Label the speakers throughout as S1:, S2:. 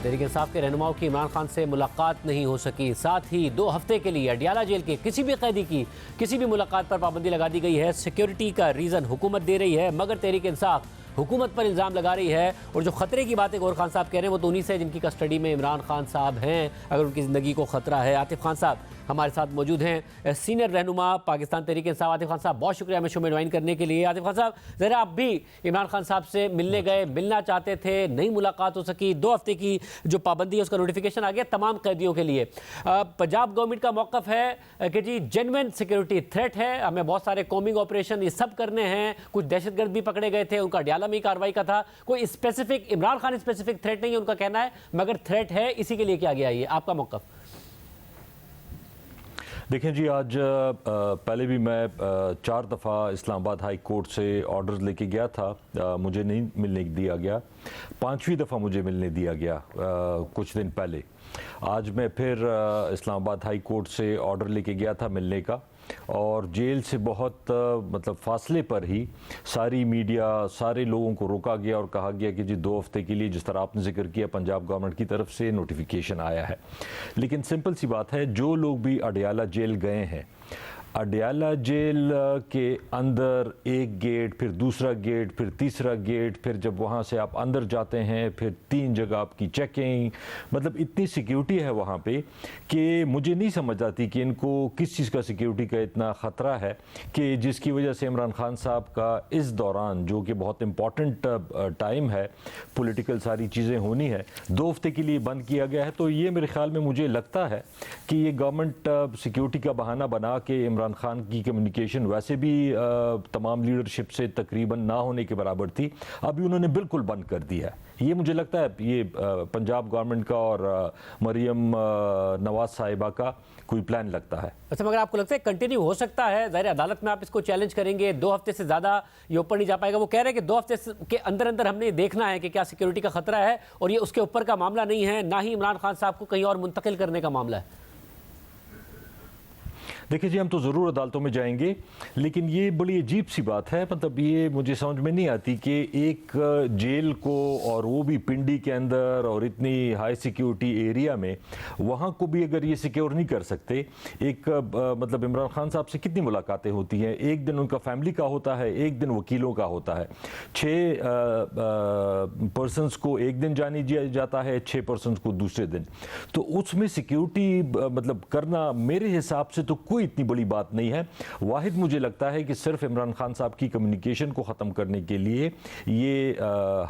S1: तहरीक इंसाफ के रहनुमाओं की इमरान खान से मुलाकात नहीं हो सकी। साथ ही 2 हफ्ते के लिए अडियाला जेल के किसी भी कैदी की किसी भी मुलाकात पर पाबंदी लगा दी गई है। सिक्योरिटी का रीज़न हुकूमत दे रही है, मगर तहरीक इंसाफ हुकूमत पर इल्ज़ाम लगा रही है। और जो ख़तरे की बातें गौर खान साहब कह रहे हैं वो तो उन्हीं से जिनकी कस्टडी में इमरान खान साहब हैं, अगर उनकी ज़िंदगी को ख़तरा है। आतिफ खान साहब हमारे साथ मौजूद हैं, सीनियर रहनुमा पाकिस्तान तहरीक इंसाफ। आतिफ खान साहब बहुत शुक्रिया हमें शो में ज्वाइन करने के लिए। आतिफ खान साहब, ज़रा आप भी इमरान खान साहब से मिलने गए, मिलना चाहते थे, नहीं मुलाकात हो सकी। 2 हफ्ते की जो पाबंदी है उसका नोटिफिकेशन आ गया तमाम कैदियों के लिए। पंजाब गवर्नमेंट का मौक़िफ़ है कि जी जेन्युइन सिक्योरिटी थ्रेट है, हमें बहुत सारे कॉम्बिंग ऑपरेशन ये सब करने हैं। कुछ दहशतगर्द भी पकड़े गए थे, उनका अडियाला में ही कार्रवाई का था। कोई specific Imran Khan specific threat नहीं है उनका कहना है, मगर थ्रेट है, इसी के लिए किया गया। ये आपका मौक़िफ़?
S2: देखें जी, आज पहले भी मैं 4 दफ़ा इस्लामाबाद हाई कोर्ट से ऑर्डर्स लेके गया था, मुझे नहीं मिलने दिया गया। 5वीं दफ़ा मुझे मिलने दिया गया कुछ दिन पहले। आज मैं फिर इस्लामाबाद हाई कोर्ट से ऑर्डर लेके गया था मिलने का, और जेल से बहुत मतलब फासले पर ही सारी मीडिया, सारे लोगों को रोका गया और कहा गया कि जी 2 हफ्ते के लिए, जिस तरह आपने जिक्र किया, पंजाब गवर्नमेंट की तरफ से नोटिफिकेशन आया है। लेकिन सिंपल सी बात है, जो लोग भी अडियाला जेल गए हैं, अडियाला जेल के अंदर एक गेट, फिर दूसरा गेट, फिर तीसरा गेट, फिर जब वहाँ से आप अंदर जाते हैं फिर 3 जगह आपकी चेकिंग, मतलब इतनी सिक्योरिटी है वहाँ पे कि मुझे नहीं समझ आती कि इनको किस चीज़ का सिक्योरिटी का इतना ख़तरा है कि जिसकी वजह से इमरान खान साहब का इस दौरान, जो कि बहुत इम्पॉर्टेंट टाइम है, पॉलिटिकल सारी चीज़ें होनी है, 2 हफ्ते के लिए बंद किया गया है। तो ये मेरे ख्याल में, मुझे लगता है कि ये गवर्नमेंट सिक्योरिटी का बहाना बना के इमरान खान की कम्युनिकेशन वैसे भी तमाम लीडरशिप से तकरीबन ना होने के बराबर थी, अभी उन्होंने बिल्कुल बंद कर दी है। ये मुझे लगता है ये पंजाब गवर्नमेंट का और मरियम नवाज साहिबा का कोई प्लान लगता है।
S1: अच्छा, मगर आपको लगता है कंटिन्यू हो सकता है? ज़ाहिर अदालत में आप इसको चैलेंज करेंगे, 2 हफ्ते से ज़्यादा ये ऊपर नहीं जा पाएगा। वो कह रहे हैं कि 2 हफ्ते के अंदर अंदर हमने देखना है कि क्या सिक्योरिटी का खतरा है, और ये उसके ऊपर का मामला नहीं है, ना ही इमरान खान साहब को कहीं और मुंतकिल करने का मामला है।
S2: देखिए जी, हम तो ज़रूर अदालतों में जाएंगे, लेकिन ये बड़ी अजीब सी बात है। मतलब ये मुझे समझ में नहीं आती कि एक जेल को, और वो भी पिंडी के अंदर और इतनी हाई सिक्योरिटी एरिया में, वहाँ को भी अगर ये सिक्योर नहीं कर सकते। एक मतलब इमरान खान साहब से कितनी मुलाकातें होती हैं? एक दिन उनका फैमिली का होता है, एक दिन वकीलों का होता है। 6 पर्सनस को एक दिन जाने दिया जाता है, 6 पर्सनस को दूसरे दिन। तो उसमें सिक्योरिटी मतलब करना मेरे हिसाब से तो कोई इतनी बड़ी बात नहीं है। वाहिद मुझे लगता है कि सिर्फ इमरान खान साहब की कम्युनिकेशन को ख़त्म करने के लिए ये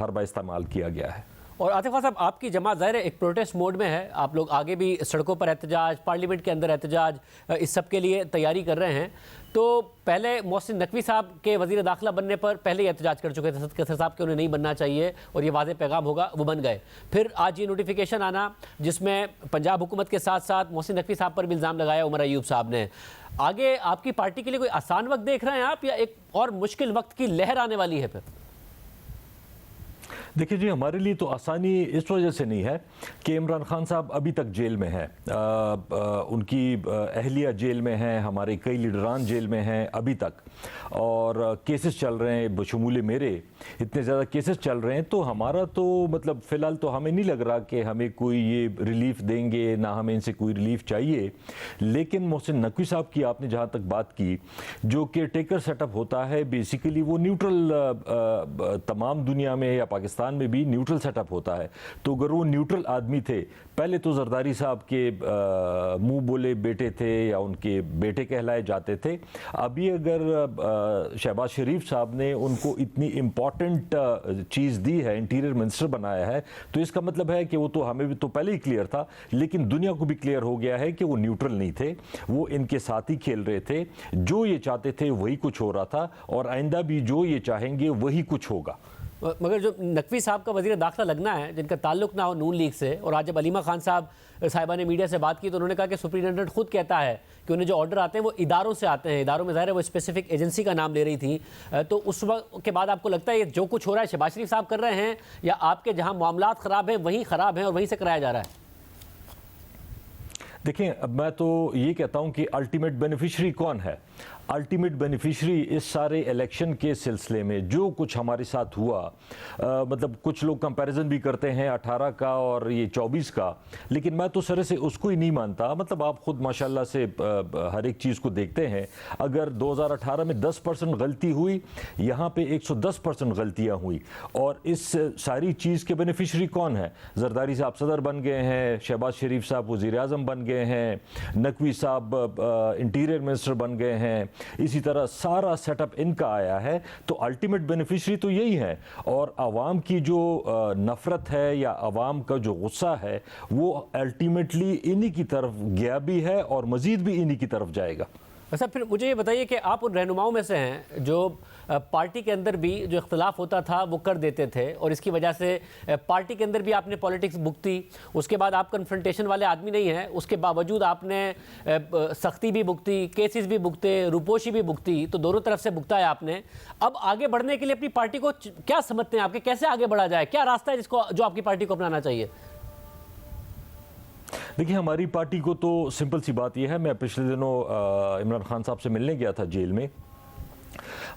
S2: हरबा इस्तेमाल किया गया है।
S1: और आतिफ खान साहब, आपकी जमात ज़ाहिर है एक प्रोटेस्ट मोड में है, आप लोग आगे भी सड़कों पर एहतजाज, पार्लियामेंट के अंदर एहतजाज, इस सब के लिए तैयारी कर रहे हैं। तो पहले मोहसिन नकवी साहब के वज़ीर दाखिला बनने पर पहले ही एहतजाज कर चुके थे सदर साहब के उन्हें नहीं बनना चाहिए और ये वाज़ेह पैगाम होगा, वो बन गए। फिर आज ये नोटिफिकेशन आना जिसमें पंजाब हुकूमत के साथ साथ मोहसिन नकवी साहब पर भी इल्ज़ाम लगाया उमर अयूब साहब ने। आगे आपकी पार्टी के लिए कोई आसान वक्त देख रहे हैं आप, या एक और मुश्किल वक्त की लहर आने वाली है फिर?
S2: देखिए जी, हमारे लिए तो आसानी इस वजह से नहीं है कि इमरान खान साहब अभी तक जेल में हैं, उनकी अहलिया जेल में हैं, हमारे कई लीडरान जेल में हैं अभी तक, और केसेस चल रहे हैं, बशमूल मेरे इतने ज़्यादा केसेस चल रहे हैं। तो हमारा तो मतलब फ़िलहाल तो हमें नहीं लग रहा कि हमें कोई ये रिलीफ देंगे, ना हमें इनसे कोई रिलीफ चाहिए। लेकिन मोहसिन नकवी साहब की आपने जहाँ तक बात की, जो केयर टेकर सेटअप होता है, बेसिकली वो न्यूट्रल, तमाम दुनिया में या पाकिस्तान में भी न्यूट्रल सेटअप होता है। तो अगर वो न्यूट्रल आदमी थे, पहले तो जरदारी साहब के मुंह बोले बेटे थे या उनके बेटे कहलाए जाते थे, अभी अगर शहबाज शरीफ साहब ने उनको इतनी इम्पॉर्टेंट चीज़ दी है, इंटीरियर मिनिस्टर बनाया है, तो इसका मतलब है कि वो तो हमें भी तो पहले ही क्लियर था, लेकिन दुनिया को भी क्लियर हो गया है कि वो न्यूट्रल नहीं थे, वो इनके साथ ही खेल रहे थे। जो ये चाहते थे वही कुछ हो रहा था, और आइंदा भी जो ये चाहेंगे वही कुछ होगा।
S1: मगर जो नकवी साहब का वज़ीर दाखिला लगना है, जिनका ताल्लुक ना हो नून लीग से, और आज जब अलीमा खान साहिबा ने मीडिया से बात की तो उन्होंने कहा कि सुप्रिटेंडेंट खुद कहता है कि उन्हें जो ऑर्डर आते हैं वो इदारों से आते हैं, इदारों में ज़ाहिर है वो स्पेसिफिक एजेंसी का नाम ले रही थी। तो उस वक्त के बाद आपको लगता है ये जो कुछ हो रहा है शहबाज शरीफ साहब कर रहे हैं, या आपके जहां मामलात ख़राब हैं वहीं ख़राब हैं और वहीं से कराया जा रहा है?
S2: देखें, अब मैं तो ये कहता हूं कि अल्टीमेट बेनिफिशियरी कौन है? अल्टीमेट बेनिफिशरी इस सारे इलेक्शन के सिलसिले में जो कुछ हमारे साथ हुआ, मतलब कुछ लोग कंपैरिजन भी करते हैं 18 का और ये 24 का, लेकिन मैं तो सर से उसको ही नहीं मानता। मतलब आप खुद माशाल्लाह से हर एक चीज़ को देखते हैं। अगर 2018 में 10% गलती हुई, यहाँ पे 110% गलतियाँ हुई, और इस सारी चीज़ के बेनिफिशरी कौन है? जरदारी साहब सदर बन गए हैं, शहबाज शरीफ साहब वज़ीर आज़म बन गए हैं, नकवी साहब इंटीरियर मिनिस्टर बन गए हैं, इसी तरह सारा सेटअप इनका आया है। तो अल्टीमेट बेनिफिशरी तो यही है। और आवाम की जो नफ़रत है या आवाम का जो गुस्सा है वो अल्टीमेटली इन्हीं की तरफ गया भी है और मज़ीद भी इन्हीं की तरफ जाएगा।
S1: अच्छा, फिर मुझे ये बताइए कि आप उन रहनुमाओं में से हैं जो पार्टी के अंदर भी जो इख्तलाफ होता था वो कर देते थे, और इसकी वजह से पार्टी के अंदर भी आपने पॉलिटिक्स भुगती। उसके बाद आप कन्फ्रंटेशन वाले आदमी नहीं हैं, उसके बावजूद आपने सख्ती भी भुगती, केसेस भी भुगते, रुपोशी भी भुगती, तो दोनों तरफ से भुगता है आपने। अब आगे बढ़ने के लिए अपनी पार्टी को क्या समझते हैं आपके, कैसे आगे बढ़ा जाए? क्या रास्ता है जिसको जो आपकी पार्टी को अपनाना चाहिए?
S2: देखिए, हमारी पार्टी को तो सिंपल सी बात यह है, मैं पिछले दिनों इमरान खान साहब से मिलने गया था जेल में।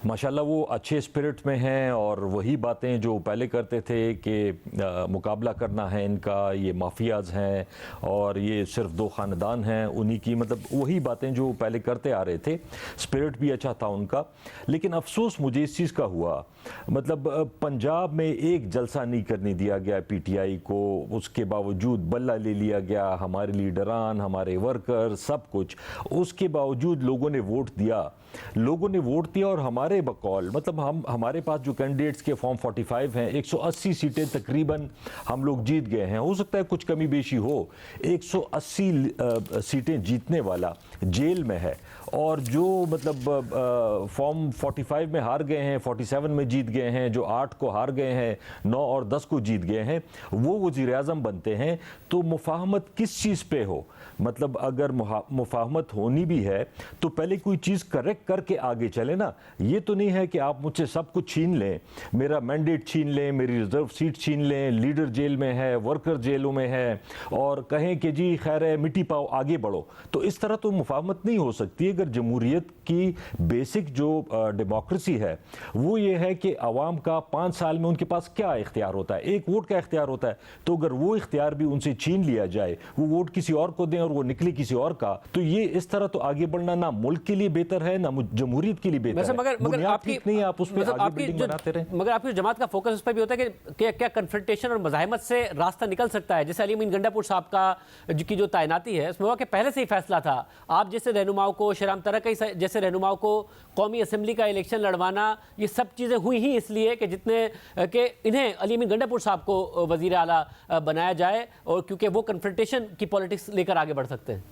S2: माशाल्लाह वो अच्छे स्पिरिट में हैं और वही बातें जो पहले करते थे कि मुकाबला करना है इनका, ये माफियाज हैं और ये सिर्फ दो ख़ानदान हैं उन्हीं की, मतलब वही बातें जो पहले करते आ रहे थे। स्पिरिट भी अच्छा था उनका। लेकिन अफसोस मुझे इस चीज़ का हुआ, मतलब पंजाब में एक जलसा नहीं करने दिया गया पीटीआई को, उसके बावजूद बल्ला ले लिया गया, हमारे लीडरान, हमारे वर्कर, सब कुछ। उसके बावजूद लोगों ने वोट दिया, और हमारे बकौल, मतलब हमारे पास जो कैंडिडेट्स के फॉर्म 45 हैं, 180 सीटें तकरीबन हम लोग जीत गए हैं। हो सकता है कुछ कमी बेशी हो, 180 सीटें जीतने वाला जेल में है, और जो मतलब फॉर्म 45 में हार गए हैं, 47 में जीत गए हैं, जो 8 को हार गए हैं, 9 और 10 को जीत गए हैं, वो वज़ीर आज़म बनते हैं। तो मुफाहमत किस चीज़ पे हो? मतलब अगर मुफाहमत होनी भी है तो पहले कोई चीज़ करेक्ट करके आगे चले ना। ये तो नहीं है कि आप मुझसे सब कुछ छीन लें, मेरा मैंडेट छीन लें, मेरी रिजर्व सीट छीन लें, लीडर जेल में है, वर्कर जेलों में है, और कहें कि जी खैर है मिट्टी पाओ आगे बढ़ो। तो इस तरह तो मुफाहमत नहीं हो सकती। अगर जमहूरियत की बेसिक जो डेमोक्रेसी है वो ये है कि अवाम का 5 साल में उनके पास क्या इख्तियार होता है, एक वोट का इख्तियार होता है। तो अगर वो इख्तियार भी उनसे छीन लिया जाए, वो वोट किसी और को दें और वो निकले किसी और का, तो ये इस तरह तो आगे बढ़ना ना मुल्क के लिए बेहतर है ना जमहूरियत के लिए बेहतर है।
S1: मगर आपकी
S2: नहीं, आप उस पर आगे बिल्डिंग बनाते रहे।
S1: मगर आपकी जमात का फोकस उस पर भी होता है कि क्या कन्फ्रंटेशन और मज़ाहमत से रास्ता निकल सकता है? जैसे अली अमीन गंडापुर साहब का की जो तैनाती है उसमें हुआ कि पहले से ही फैसला था, आप जैसे रहनुमाओं को, शराम तरक़ई जैसे रहनुमाओं को कौमी असम्बली का इलेक्शन लड़वाना, ये सब चीज़ें हुई ही इसलिए कि जितने कि इन्हें अली अमीन गंडापुर साहब को वज़ीर आला बनाया जाए, और क्योंकि वो कन्फ्रंटेशन की पॉलिटिक्स लेकर आगे बढ़ सकते हैं।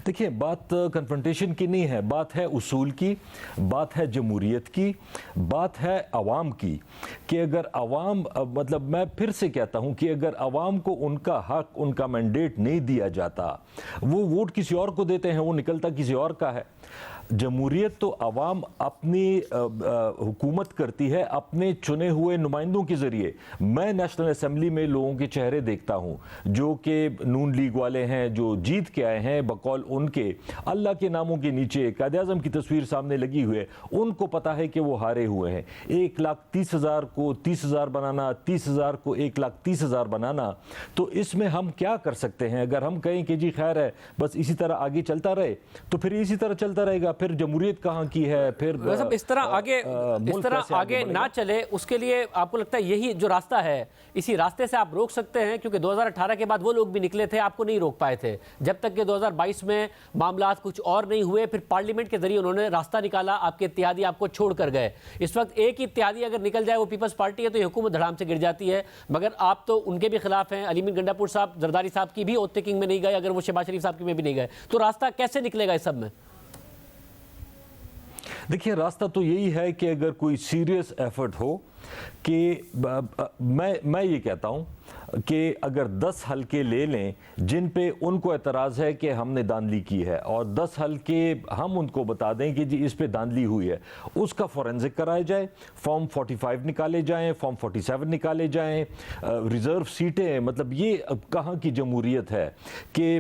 S2: देखिए, बात कन्फ्रंटेशन की नहीं है, बात है उसूल की, बात है जमहूरियत की, बात है अवाम की। कि अगर अवाम, मतलब मैं फिर से कहता हूं कि अगर अवाम को उनका हक, उनका मैंडेट नहीं दिया जाता, वो वोट किसी और को देते हैं, वो निकलता किसी और का है। जमहूरियत तो अवाम अपनी हुकूमत करती है अपने चुने हुए नुमाइंदों के ज़रिए। मैं नेशनल असम्बली में लोगों के चेहरे देखता हूँ जो कि नून लीग वाले हैं, जो जीत के आए हैं, बकौल उनके अल्लाह के नामों के नीचे कायद-ए-आज़म की तस्वीर सामने लगी हुई है। उनको पता है कि वो हारे हुए हैं। 1,30,000 को 30,000 बनाना, 30,000 को 1,30,000 बनाना, तो इसमें हम क्या कर सकते हैं? अगर हम कहें कि जी खैर है, बस इसी तरह आगे चलता रहे, तो फिर इसी तरह चलता रहेगा। फिर जमहूरियत कहाँ की है? फिर
S1: इस तरह आगे ना चले, उसके लिए आपको लगता है यही जो रास्ता है, इसी रास्ते से आप रोक सकते हैं? क्योंकि 2018 के बाद वो लोग भी निकले थे, आपको नहीं रोक पाए थे, जब तक कि 2022 में मामला कुछ और नहीं हुए। फिर पार्लियामेंट के जरिए उन्होंने रास्ता निकाला, आपके इत्तेहादी आपको छोड़ कर गए। इस वक्त एक ही इत्तेहादी अगर निकल जाए, वो पीपल्स पार्टी है, तो ये हुकूमत धड़ाम से गिर जाती है। मगर आप तो उनके भी खिलाफ हैं। अली अमीन गंडापुर साहब जरदारी साहब की भी ओथ टेकिंग में नहीं गए, अगर वो शहबाज शरीफ साहब की में भी नहीं गए, तो रास्ता कैसे निकलेगा इस सब में?
S2: देखिए, रास्ता तो यही है कि अगर कोई सीरियस एफर्ट हो कि मैं ये कहता हूँ कि अगर 10 हल्के ले लें जिन पे उनको एतराज़ है कि हमने धांधली की है, और 10 हल्के हम उनको बता दें कि जी इस पे धांधली हुई है, उसका फोरेंसिक कराया जाए, फॉर्म 45 निकाले जाएं, फॉर्म 47 निकाले जाएं, रिज़र्व सीटें, मतलब ये कहाँ की जमहूरियत है कि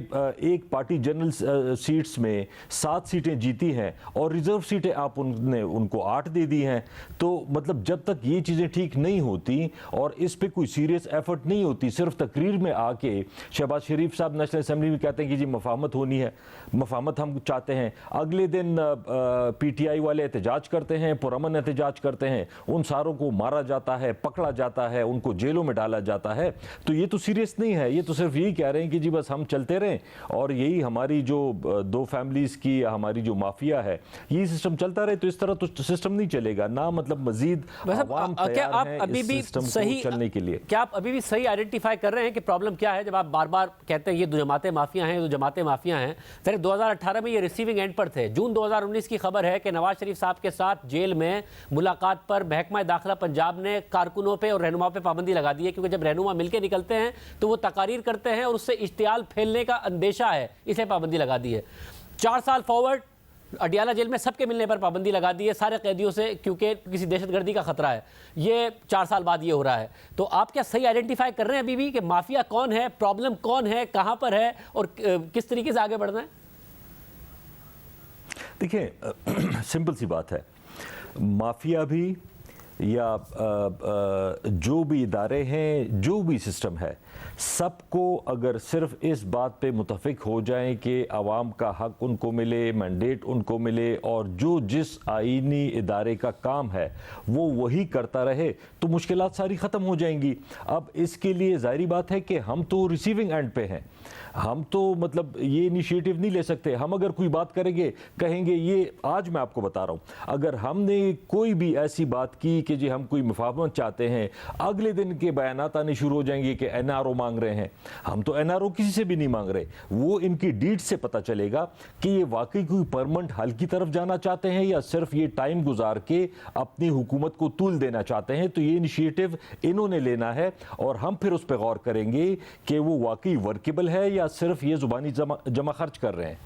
S2: एक पार्टी जनरल सीट्स में 7 सीटें जीती हैं और रिज़र्व सीटें आप उनको 8 दे दी हैं। तो मतलब जब तक ये चीज़ें ठीक नहीं होती और इस पे कोई सीरियस एफर्ट नहीं होती, सिर्फ तकरीर में आके शहबाज शरीफ साहब नेशनल असेंबली में कहते हैं कि जी मफाहमत होनी है, मफाहमत हम चाहते हैं, अगले दिन पीटीआई वाले एहतजाज करते हैं, पुरअमन एहतजाज करते हैं, उन सारों को मारा जाता है, पकड़ा जाता है, उनको जेलों में डाला जाता है। तो ये तो सीरियस नहीं है, ये तो सिर्फ यही कह रहे हैं कि जी बस हम चलते रहें और यही हमारी जो 2 फैमिलीज की हमारी जो माफिया है यही सिस्टम चलता रहे। तो इस तरह तो सिस्टम नहीं चलेगा ना, मतलब मजीद अवाम तैयार है इस सिस्टम को चलने के लिए।
S1: क्या आप अभी भी सही आइडेंटिफाई कर रहे हैं कि प्रॉब्लम क्या है, जब आप बार बार कहते हैं ये 2 जमातें माफिया हैं, 2 जमातें माफिया हैं? सर 2018 में ये रिसीविंग एंड पर थे। जून 2019 की खबर है कि नवाज शरीफ साहब के साथ जेल में मुलाकात पर महकमा दाखिला पंजाब ने कारकुनों पे और रहनुमाओं पे पाबंदी लगा दी है, क्योंकि जब रहनुमा मिलकर निकलते हैं तो वो तकारीर करते हैं और उससे इश्तियाल फैलने का अंदेशा है, इसलिए पाबंदी लगा दी है। 4 साल फॉरवर्ड अडियाला जेल में सबके मिलने पर पाबंदी लगा दी है सारे कैदियों से, क्योंकि किसी दहशतगर्दी का खतरा है। ये 4 साल बाद ये हो रहा है। तो आप क्या सही आइडेंटिफाई कर रहे हैं अभी भी कि माफिया कौन है, प्रॉब्लम कौन है, कहां पर है और किस तरीके से आगे बढ़ना है?
S2: देखिए सिंपल सी बात है, माफिया भी या जो भी इदारे हैं, जो भी सिस्टम है, सबको अगर सिर्फ इस बात पे मुतफिक हो जाएं कि आवाम का हक उनको मिले, मैंडेट उनको मिले और जो जिस आईनी इदारे का काम है वो वही करता रहे, तो मुश्किलात सारी ख़त्म हो जाएंगी। अब इसके लिए ज़ाहिरी बात है कि हम तो रिसीविंग एंड पे हैं, हम तो मतलब ये इनिशिएटिव नहीं ले सकते। हम अगर कोई बात करेंगे, कहेंगे ये आज मैं आपको बता रहा हूँ, अगर हमने कोई भी ऐसी बात की कि जी हम कोई मुफाहमत चाहते हैं, अगले दिन के बयानात आने शुरू हो जाएंगे कि एनआरओ मांग रहे हैं। हम तो एनआरओ किसी से भी नहीं मांग रहे, वो इनकी डीड से पता चलेगा कि ये वाकई कोई परमानेंट हल की तरफ जाना चाहते हैं या सिर्फ ये टाइम गुजार के अपनी हुकूमत को तूल देना चाहते हैं। तो ये इनिशिएटिव इन्होंने लेना है और हम फिर उस पर गौर करेंगे कि वो वाकई वर्केबल है या सिर्फ ये जुबानी जमा खर्च कर रहे हैं।